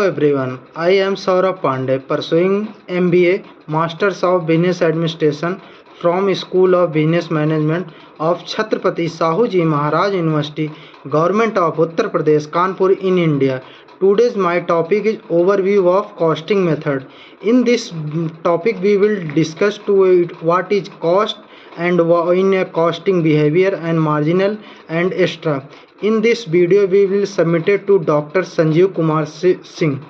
everyone, I am Saurabh Pandey, pursuing MBA, Masters of Business Administration from School of Business Management of Chhatrapati Sahuji Maharaj University, Government of Uttar Pradesh, Kanpur in India. Today's my topic is overview of costing method. In this topic, we will discuss to it what is cost and in a costing behavior and marginal and extra. In this video, we will submit it to Dr. Sanjeev Kumar Singh.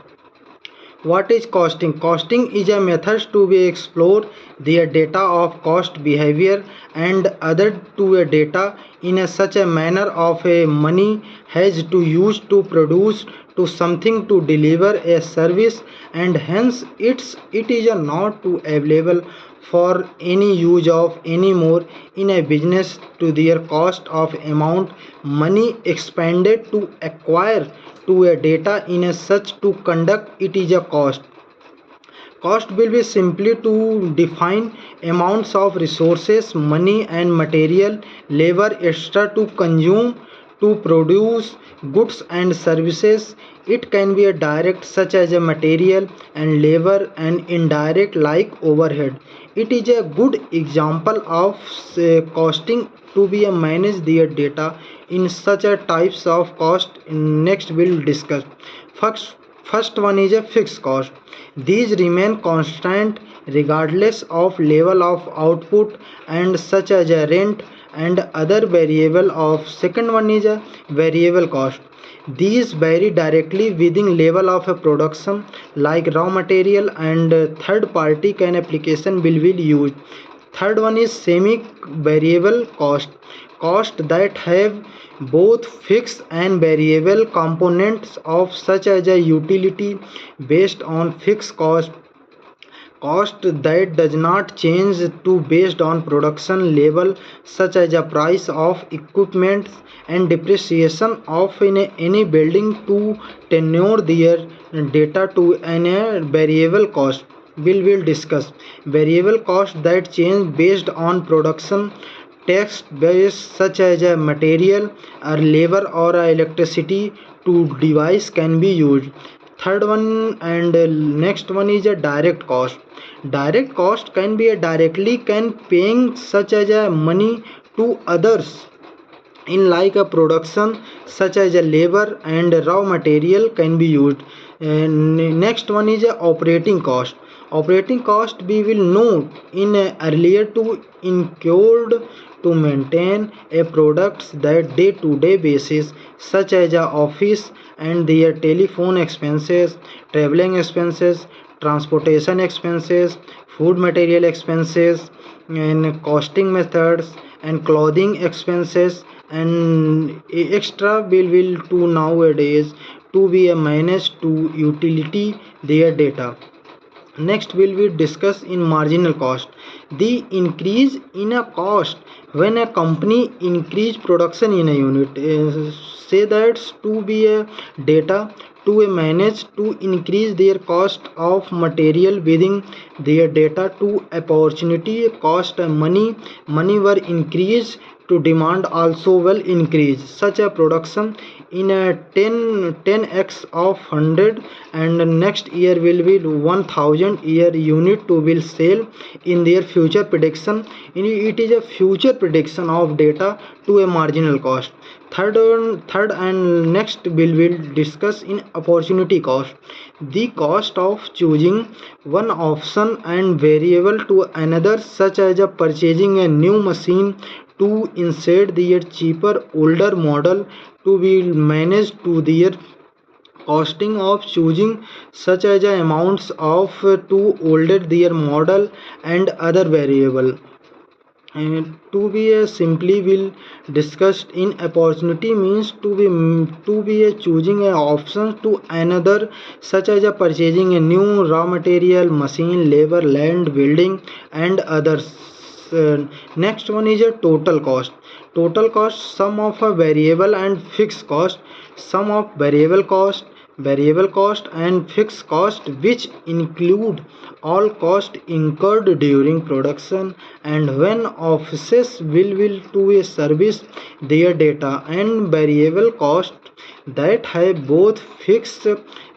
What is costing? Costing is a method to be explore the data of cost behavior and other to a data in such a manner of a money has to use to produce to something to deliver a service, and hence it is a not to available for any use of any more in a business to their cost of amount money expended to acquire to a data in a such to conduct it is a cost. Cost will be simply to define amounts of resources, money and material, labor, extra to consume to produce goods and services. It can be a direct such as a material and labor, and indirect like overhead. It is a good example of costing to be a manage their data in such a types of cost. Next we'll discuss. First one is a fixed cost. These remain constant regardless of level of output and such as a rent and other variable of. Second one is a variable cost. These vary directly within level of a production like raw material and third party can application will be used. Third one is semi variable cost. Cost that have both fixed and variable components of such as a utility based on fixed cost that does not change to based on production level such as a price of equipment and depreciation of in any building to tenure their data to an variable cost. We will discuss variable cost that change based on production text base such as a material or labor or electricity to device can be used. Third one and next one is a direct cost. Direct cost can be a directly can paying such as a money to others in like a production such as a labor and raw material can be used. And next one is a operating cost. Operating cost we will note in earlier to incurred to maintain a products that day to day basis such as a office and their telephone expenses, traveling expenses, transportation expenses, food material expenses, and costing methods and clothing expenses, and extra will to nowadays to be a managed to utility their data. Next will we discuss in marginal cost. The increase in a cost when a company increase production in a unit. Say that to be a data to a manage to increase their cost of material within their data to opportunity cost and money were increased to demand also will increase such a production in a 10x of 100 and next year will be 1000 year unit to will sell in their future prediction. It is a future prediction of data to a marginal cost. Third and next will discuss in opportunity cost. The cost of choosing one option and variable to another such as a purchasing a new machine to insert their cheaper older model to be managed to their costing of choosing such as amounts of to older their model and other variable. And to be a simply will discussed in opportunity means to be a choosing a option to another such as a purchasing a new raw material machine labor land building and others. Next one is a total cost. Total cost sum of a variable and fixed cost, sum of variable cost variable cost and fixed cost, which include all cost incurred during production and when offices will to a service their data, and variable cost that have both fixed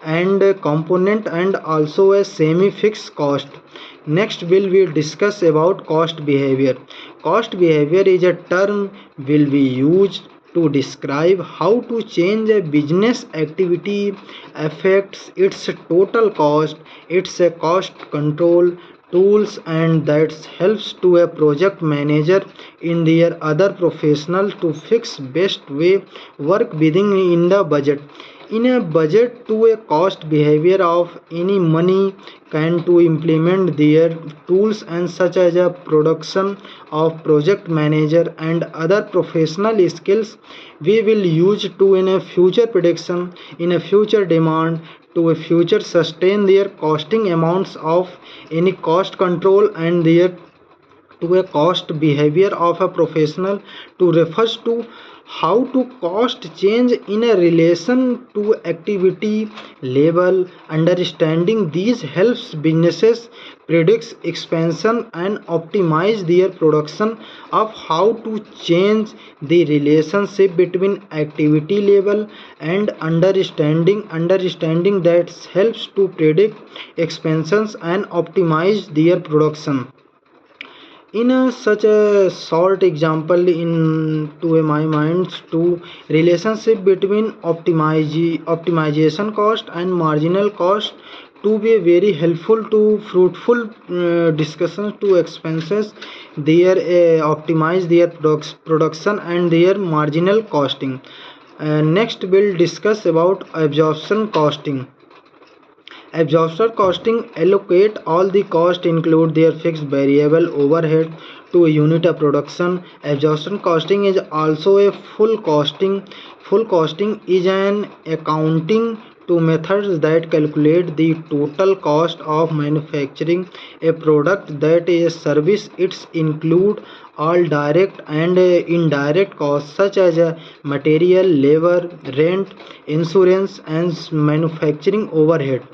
and component and also a semi fixed cost. Next will we discuss about cost behavior. Cost behavior is a term will be used to describe how to change a business activity affects its total cost, its a cost control tools, and that helps to a project manager in their other professional to fix best way work within in the budget. In a budget to a cost behavior of any money can to implement their tools and such as a production of project manager and other professional skills we will use to in a future prediction, in a future demand, to a future sustain their costing amounts of any cost control, and their to a cost behavior of a professional to refers to how to cost change in a relation to activity level. Understanding these helps businesses predicts expansion and optimize their production of how to change the relationship between activity level and understanding that helps to predict expansions and optimize their production. In a, such a short example in to my mind to relationship between optimization cost and marginal cost to be very helpful to fruitful discussions to expenses their optimize their production and their marginal costing. Next we'll discuss about absorption costing. Absorption costing allocate all the cost include their fixed variable overhead to a unit of production. Absorption costing is also a full costing. Full costing is an accounting to methods that calculate the total cost of manufacturing a product that is a service. It's include all direct and indirect costs such as material, labor, rent, insurance, and manufacturing overhead.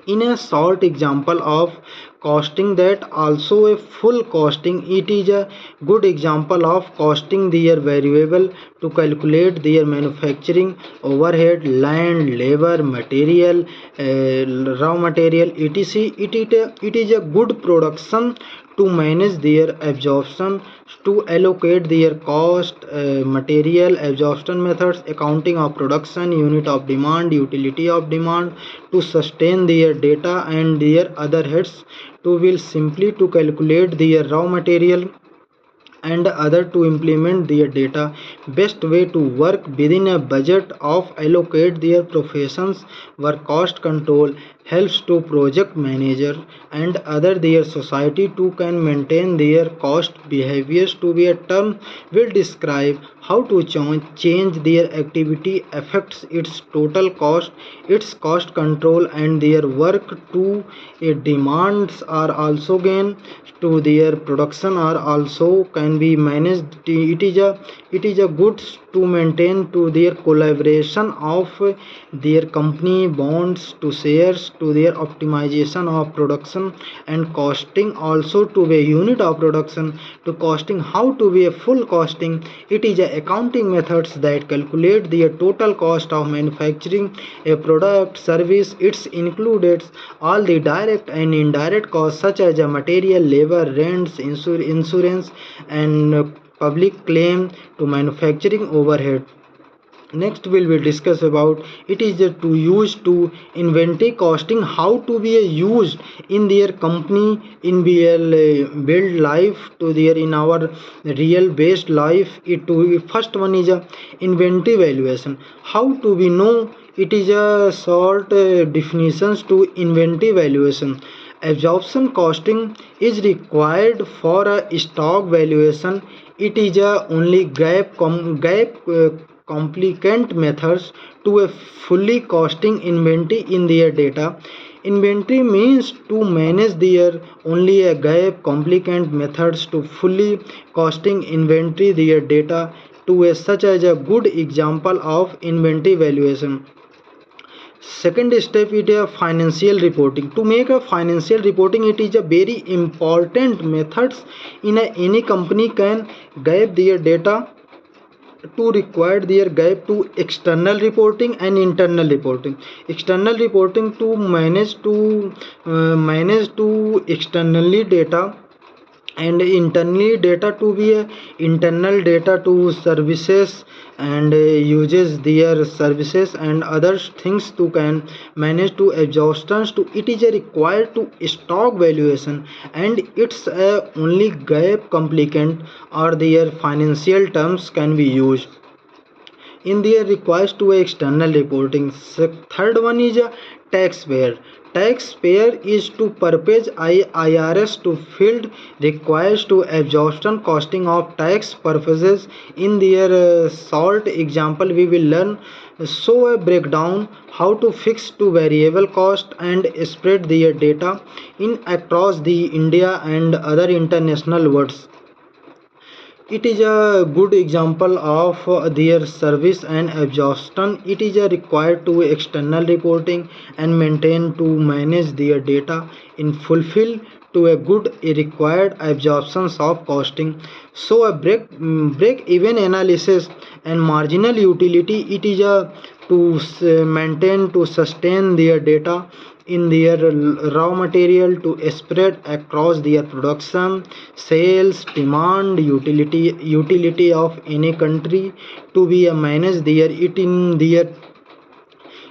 In a short example of costing that also a full costing, it is a good example of costing their variable to calculate their manufacturing overhead, land, labor, material, raw material, etc. It is a good production to manage their absorption, to allocate their cost, material absorption methods, accounting of production, unit of demand, utility of demand, to sustain their data and their other heads, to will simply to calculate their raw material and other to implement their data. Best way to work within a budget of allocate their professions work cost control helps to project manager and other their society to can maintain their cost behaviors to be a term will describe how to change their activity affects its total cost, its cost control, and their work to demands are also gain to their production are also can be managed. It is a good to maintain to their collaboration of their company bonds to shares to their optimization of production and costing also to be unit of production to costing how to be a full costing. It is a accounting methods that calculate the total cost of manufacturing a product service. It's included all the direct and indirect costs such as a material, labor, rents, insurance, and public claim to manufacturing overhead. Next will discuss about it is to use to inventory costing how to be used in their company in real build life to their in our real based life. It to first one is a inventory valuation. How to we know it is a short definitions to inventory valuation. Absorption costing is required for a stock valuation. It is a only gap complicate methods to a fully costing inventory in their data. Inventory means to manage their only a gap complicate methods to fully costing inventory their data to a such as a good example of inventory valuation. Second step is a financial reporting. To make a financial reporting, it is a very important methods in any company can give their data to require their gap to external reporting and internal reporting. External reporting to manage to externally data, and internally data to be internal data to services and uses their services and other things to can manage to exhaustions to it is required to stock valuation, and it's only gap complicant or their financial terms can be used in their request to external reporting. Third one is a taxpayer. Taxpayer is to purpose IRS to field requires to absorption costing of tax purposes. In their short example we will learn so a breakdown how to fix to variable cost and spread their data in across the India and other international words. It is a good example of their service and exhaustion. It is required to external reporting and maintain to manage their data in fulfill to a good required absorptions of costing. So a break even analysis and marginal utility, it is a to maintain to sustain their data in their raw material to spread across their production, sales, demand, utility of any country to be a manage their it in their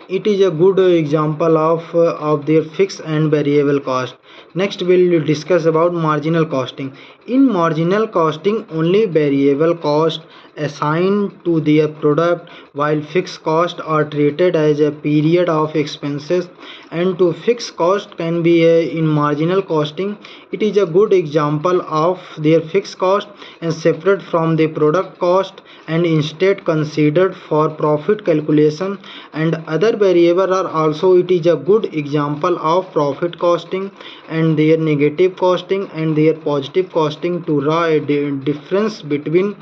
it is a good example of their fixed and variable cost. Next we'll discuss about marginal costing. In marginal costing only variable cost assigned to their product, while fixed costs are treated as a period of expenses, and to fixed cost can be in marginal costing. It is a good example of their fixed cost and separate from the product cost and instead considered for profit calculation, and other variable are also it is a good example of profit costing and their negative costing and their positive costing to draw a difference between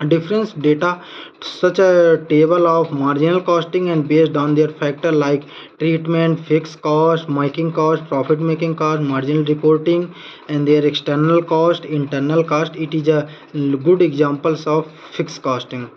difference data such a table of marginal costing and based on their factor like treatment, fixed cost, making cost, profit making cost, marginal reporting, and their external cost, internal cost. It is a good examples of fixed costing.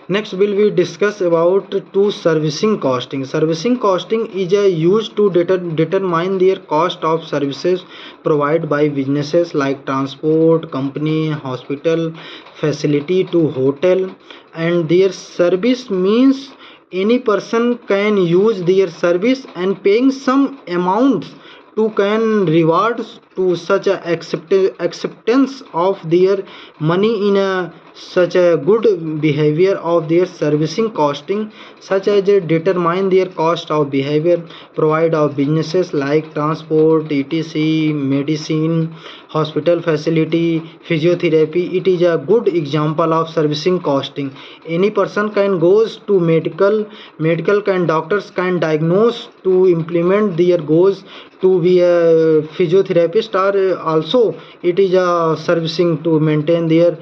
Next will we discuss about to servicing costing. Servicing costing is a used to determine their cost of services provided by businesses like transport company, hospital, facility to hotel, and their service means any person can use their service and paying some amounts to can rewards to such a acceptance of their money in a such a good behavior of their servicing costing, such as determine their cost of behavior provide of businesses like transport, etc, medicine, hospital facility, physiotherapy. It is a good example of servicing costing. Any person can goes to medical can doctors can diagnose to implement their goals to be a physiotherapist, or also it is a servicing to maintain their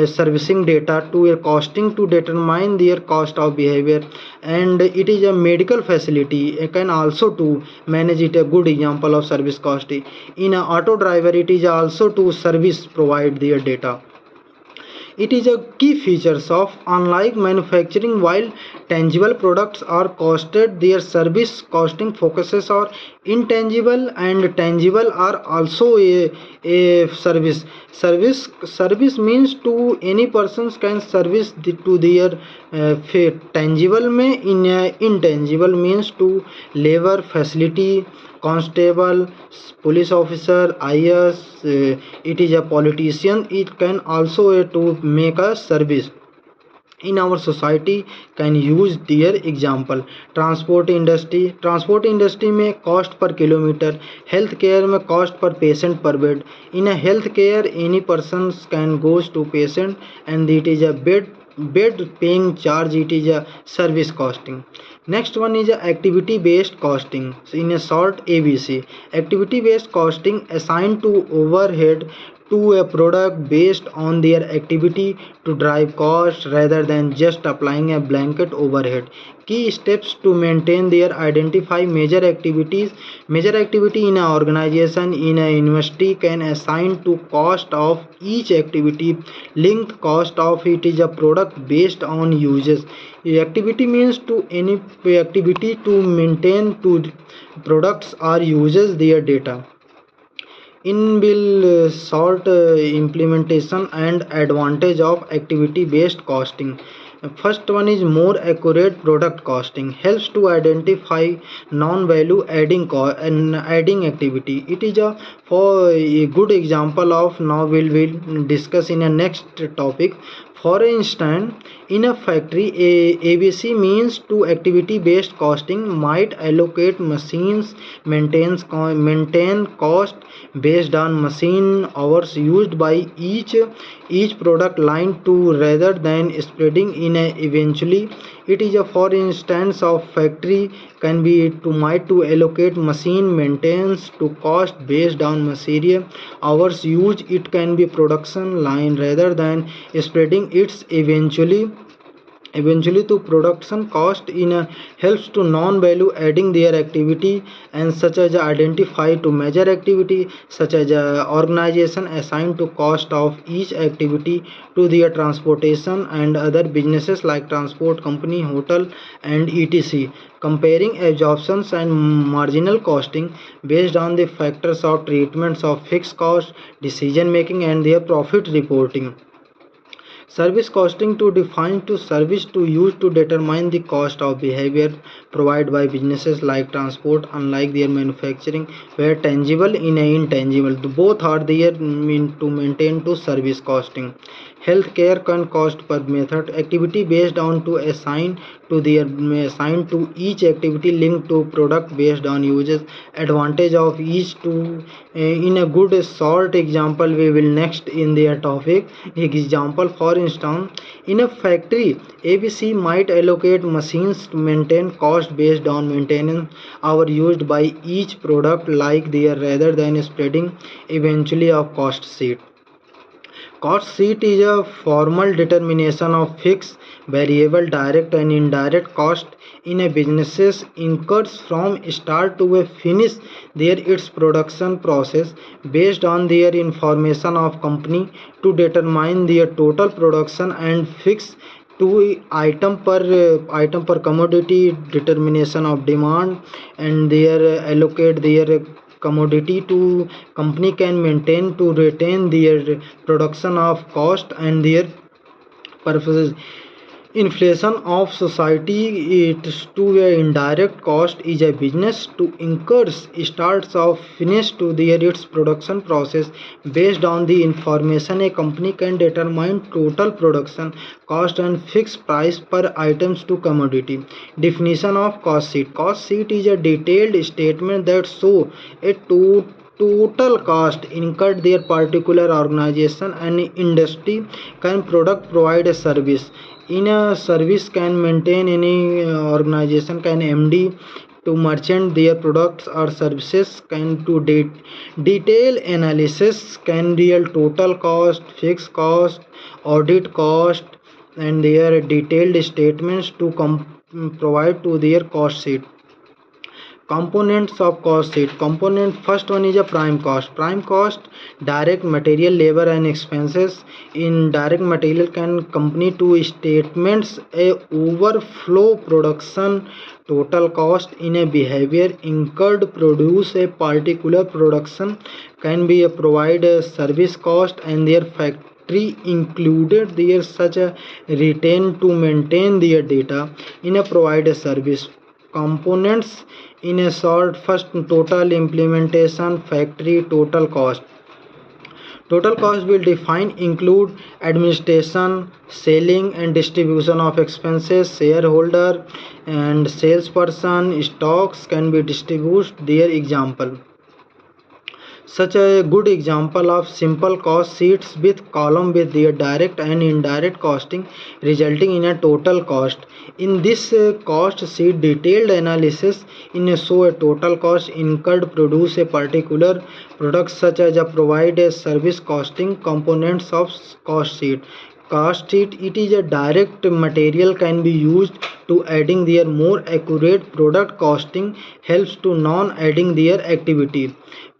servicing data to a costing to determine their cost of behavior, and it is a medical facility can also to manage it a good example of service cost. In a auto driver it is also to service provide their data. It is a key features of unlike manufacturing, while tangible products are costed, their service costing focuses on intangible, and tangible are also a service. Service means to any persons can service to their tangible में in intangible means to labor facility, constable, police officer, IS, it is a politician. It can also to make a service in our society can use their example. Transport industry में cost per kilometre, health care में cost per patient per bed. In a health care any person can goes to patient and it is a bed paying charge, it is a service costing. Next one is a activity based costing. So in a short ABC, activity based costing assigned to overhead to a product based on their activity to drive cost rather than just applying a blanket overhead. Key steps to maintain their identify major activity in an organization in a university can assign to cost of each activity. Linked cost of it is a product based on uses. Activity means to any activity to maintain to products or uses their data. Inbuilt sort implementation and advantage of activity based costing. First one is more accurate product costing, helps to identify non value and adding activity. It is a for a good example of now will discuss in a next topic. For instance, in a factory, ABC means to activity based costing might allocate machines, maintain cost based on machine hours used by each product line to rather than spreading in a eventually. It is a for instance of factory can be to might to allocate machine maintenance to cost based on material hours used. It can be production line rather than spreading its eventually to production cost in a helps to non-value adding their activity and such as identify to measure activity such as organization assigned to cost of each activity to their transportation and other businesses like transport company hotel and etc, comparing absorptions and marginal costing based on the factors of treatments of fixed cost decision making and their profit reporting. Service costing to define to service to use to determine the cost of behavior provided by businesses like transport, unlike their manufacturing, where tangible in a intangible. Both are there mean to maintain to service costing. Healthcare can cost per method activity based on to assign to each activity linked to product based on uses advantage of each to in a good short example we will next in their topic example. For instance, in a factory ABC might allocate machines to maintain cost based on maintenance hour used by each product like there rather than spreading eventually of cost sheet. Cost sheet is a formal determination of fixed, variable, direct and indirect cost in a business incurs from start to a finish there its production process based on their information of company to determine their total production and fix to item per commodity determination of demand and their allocate their commodity to company can maintain to retain their production of cost and their purposes. Inflation of society it to a indirect cost is a business to incurs starts of finish to their its production process based on the information a company can determine total production cost and fixed price per items to commodity. Definition of cost sheet is a detailed statement that show a total cost incurred their particular organization and industry can product provide a service in a service can maintain any organization can MD to merchant their products or services can to detail analysis can real total cost fixed cost audit cost and their detailed statements to provide to their cost sheet. Components of cost sheet component first one is a prime cost direct material labor and expenses. In direct material can company to statements a overflow production total cost in a behavior incurred produce a particular production can be a provide a service cost and their factory included there such a retain to maintain their data in a provide a service. Components in a short first total implementation factory total cost will define include administration selling and distribution of expenses shareholder and salesperson stocks can be distributed their example. Such a good example of simple cost sheets with column with their direct and indirect costing resulting in a total cost. In this cost sheet, detailed analysis in a show a total cost incurred produce a particular product such as a provide a service costing components of cost sheet. Cost sheet it is a direct material can be used to adding their more accurate product costing helps to non adding their activity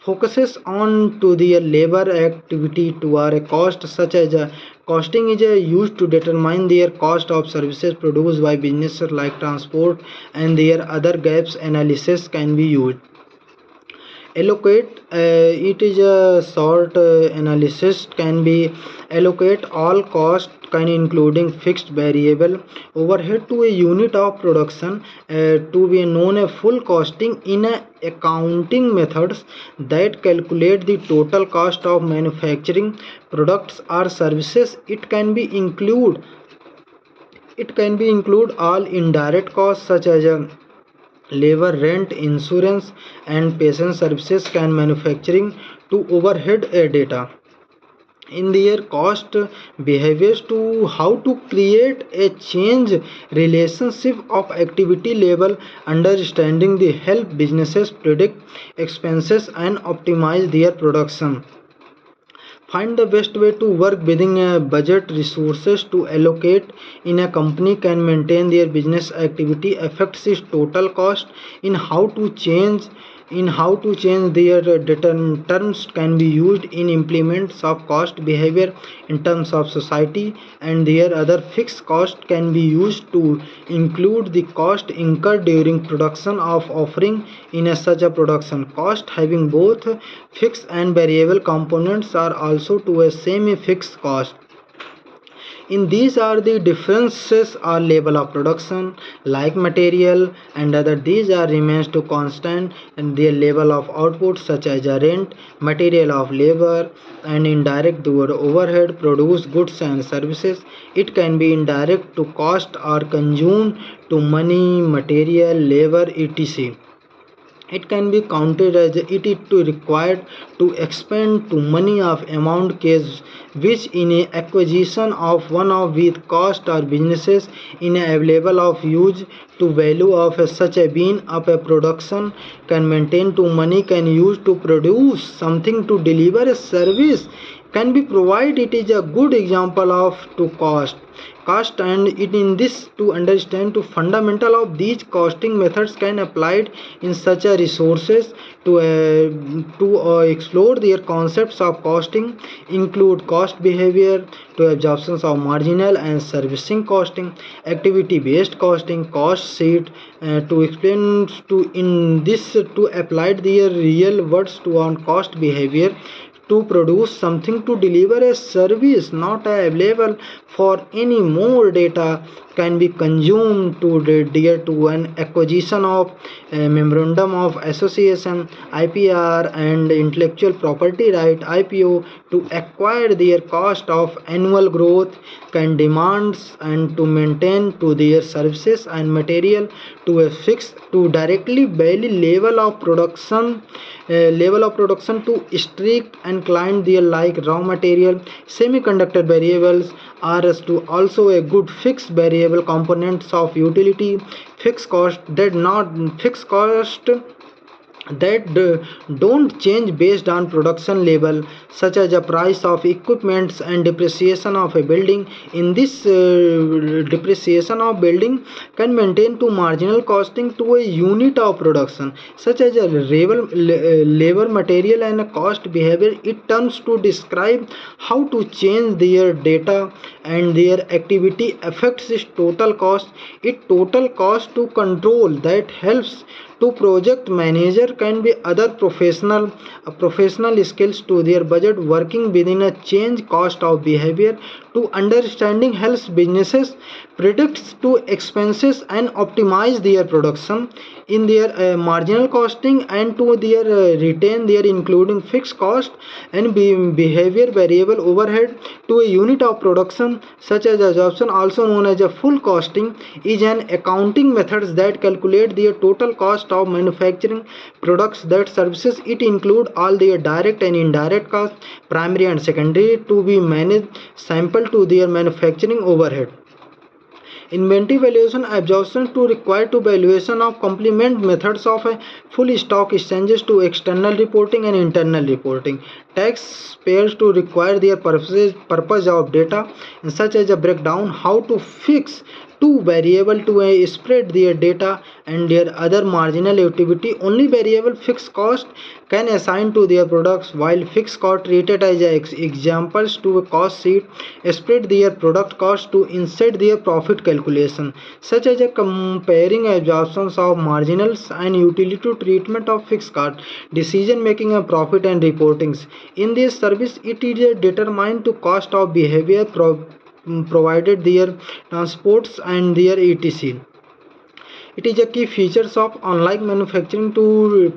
focuses on to their labor activity to our cost such as costing is used to determine their cost of services produced by businesses like transport and their other gaps analysis can be used allocate it is a sort analysis can be allocate all cost can including fixed variable overhead to a unit of production to be known a full costing in a accounting methods that calculate the total cost of manufacturing products or services it can be include all indirect costs such as labor rent insurance and patient services can manufacturing to overhead data in their cost behaviors to how to create a change relationship of activity level understanding the help businesses predict expenses and optimize their production. Find the best way to work within a budget resources to allocate in a company can maintain their business activity affects its total cost in how to change their terms can be used in implements of cost behavior in terms of society and their other fixed cost can be used to include the cost incurred during production of offering in such a production cost having both fixed and variable components are also to a semi fixed cost in these are the differences are level of production like material and other these are remains to constant and their level of output such as a rent material of labor and indirect their overhead produce goods and services it can be indirect to cost or consumed to money material labor etc it can be counted as it is to required to expend to money of amount case which in a acquisition of one of with cost or businesses in a available of use to value of such a bean of a production can maintain to money can use to produce something to deliver a service can be provided it is a good example of to cost and it in this to understand to fundamental of these costing methods can applied in such a resources to explore their concepts of costing include cost behavior to absorptions of marginal and servicing costing activity based costing cost sheet to explain to in this to apply their real words to on cost behavior to produce something to deliver a service not available for any more data can be consumed to adhere to an acquisition of a memorandum of association IPR and intellectual property right IPO to acquire their cost of annual growth can demands and to maintain to their services and material to a fixed to directly value level of production to strict and client their like raw material semiconductor variables are as to also a good fixed variable components of utility fixed cost that don't change based on production level such as the price of equipments and depreciation of a building in this depreciation of building can maintain to marginal costing to a unit of production such as a labor material and a cost behavior it terms to describe how to change their data and their activity affects its total cost it total cost to control that helps to project manager can be other professional skills to their budget working within a change cost of behavior to understanding helps businesses predicts to expenses and optimize their production in their marginal costing and to their retain their including fixed cost and behavior variable overhead to a unit of production such as absorption, also known as a full costing, is an accounting method that calculate the total cost of manufacturing products that services. It include all their direct and indirect costs, primary and secondary, to be managed sample to their manufacturing overhead. Inventory valuation absorption to require to valuation of complement methods of a full stock exchanges to external reporting and internal reporting. Taxpayers to require their purpose of data such as a breakdown how to fix two variable to spread their data and their other marginal activity. Only variable fixed cost can assign to their products while fixed cost treated as examples to a cost sheet spread their product cost to insert their profit calculation such as a comparing absorptions of marginals and utility treatment of fixed cost decision making of profit and reportings. In this service it is determined to cost of behavior provided their transports and their etc. It is a key features of unlike manufacturing to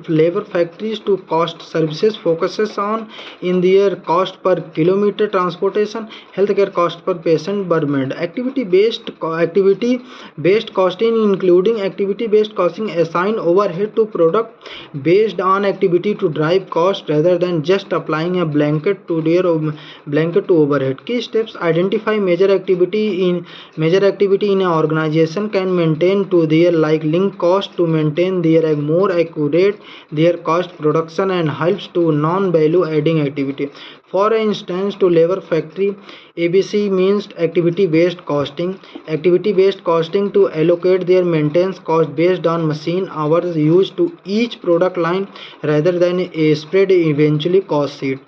labor factories to cost services focuses on in their cost per kilometer transportation, healthcare cost per patient per minute. Activity based costing including activity based costing assign overhead to product based on activity to drive cost rather than just applying a blanket to overhead. Key steps identify major activity in an organization can maintain to their like link cost to maintain their more accurate their cost production and helps to non-value adding activity. For instance, to labor factory, ABC means activity based costing. Activity based costing to allocate their maintenance cost based on machine hours used to each product line rather than a spread eventually cost sheet.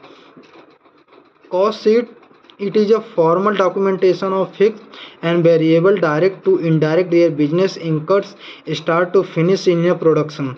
Cost sheet it is a formal documentation of fixed and variable direct to indirect their business incurs start to finish in a production.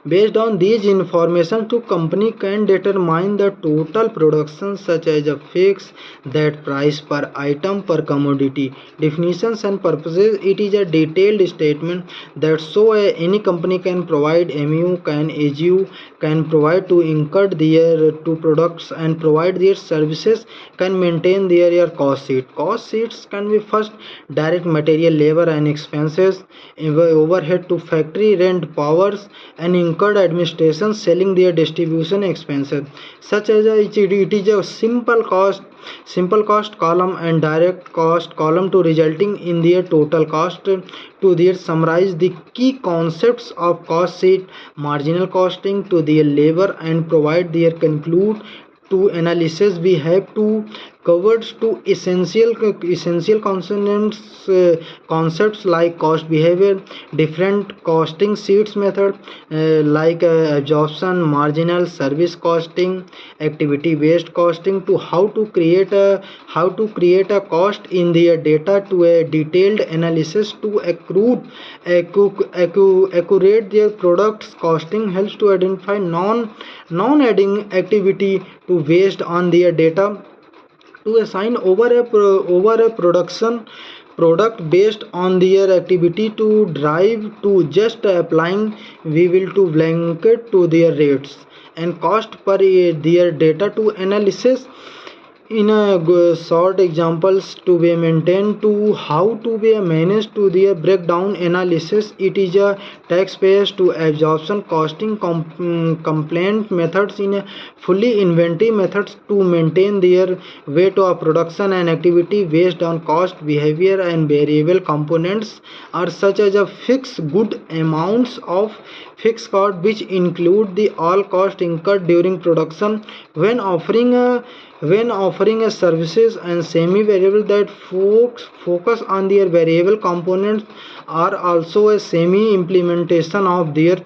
Based on these information, to company can determine the total production such as a fix that price per item per commodity. Definitions and purposes. It is a detailed statement that so any company can provide MU can AGU can provide to incur their two products and provide their services can maintain their cost sheet. Cost sheets can be first direct material labor and expenses, overhead to factory rent powers and incurred administration selling their distribution expenses such as it is a simple cost column and direct cost column to resulting in their total cost to their summarize the key concepts of cost sheet marginal costing to their labor and provide their conclude to analysis we have to covers to essential consonants concepts like cost behavior different costing sheets method like absorption marginal service costing activity based costing to how to create a cost in their data to a detailed analysis to accurate their products costing helps to identify non adding activity to based on their data to assign over a product based on their activity to drive to just applying we will to blanket to their rates and cost per their data to analysis in a short examples to be maintained to how to be managed to their breakdown analysis. It is a taxpayers to absorption costing complaint methods in a fully inventory methods to maintain their weight of production and activity based on cost behavior and variable components are such as a fixed good amounts of fixed cost which include the all cost incurred during production when offering a services and semi-variable that focus on their variable components are also a semi-implementation of their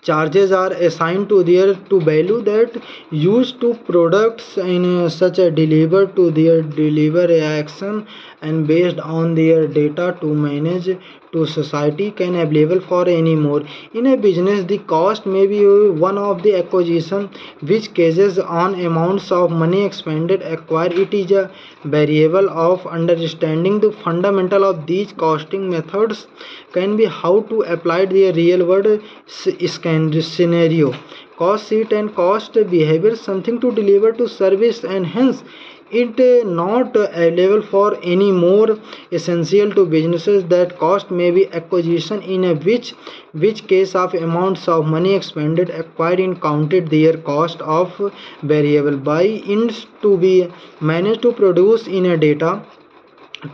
charges are assigned to their to value that used to products in such a deliver to their deliver action and based on their data to manage to society can available for anymore. In a business, the cost may be one of the acquisition which cases on amounts of money expended acquired. It is a variable of understanding the fundamental of these costing methods can be how to apply the real world scenario. Cost sheet and cost behavior something to deliver to service, and hence it not available for any more essential to businesses that cost may be acquisition in a which case of amounts of money expended acquired in counted their cost of variable by ends to be managed to produce in a data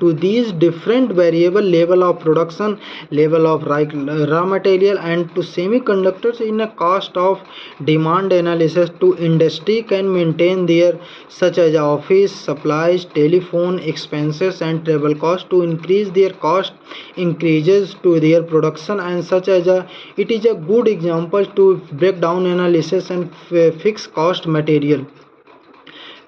to these different variable level of production, level of raw material, and to semiconductors in a cost of demand analysis to industry can maintain their such as office supplies, telephone expenses, and travel cost to increase their cost increases to their production, and such as it is a good example to break down analysis and fixed cost material.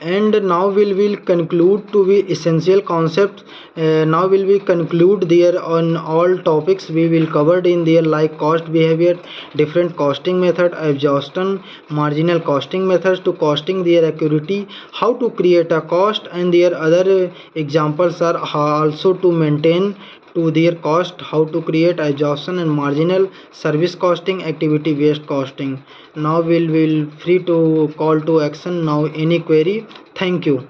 And now will conclude to be essential concepts. Now will we conclude there on all topics we will covered in there, like cost behavior, different costing method, exhaustion, marginal costing methods to costing their accuracy, how to create a cost, and their other examples are also to maintain to their cost, how to create exhaustion and marginal, service costing, activity based costing. Now will free to call to action now any query. Thank you.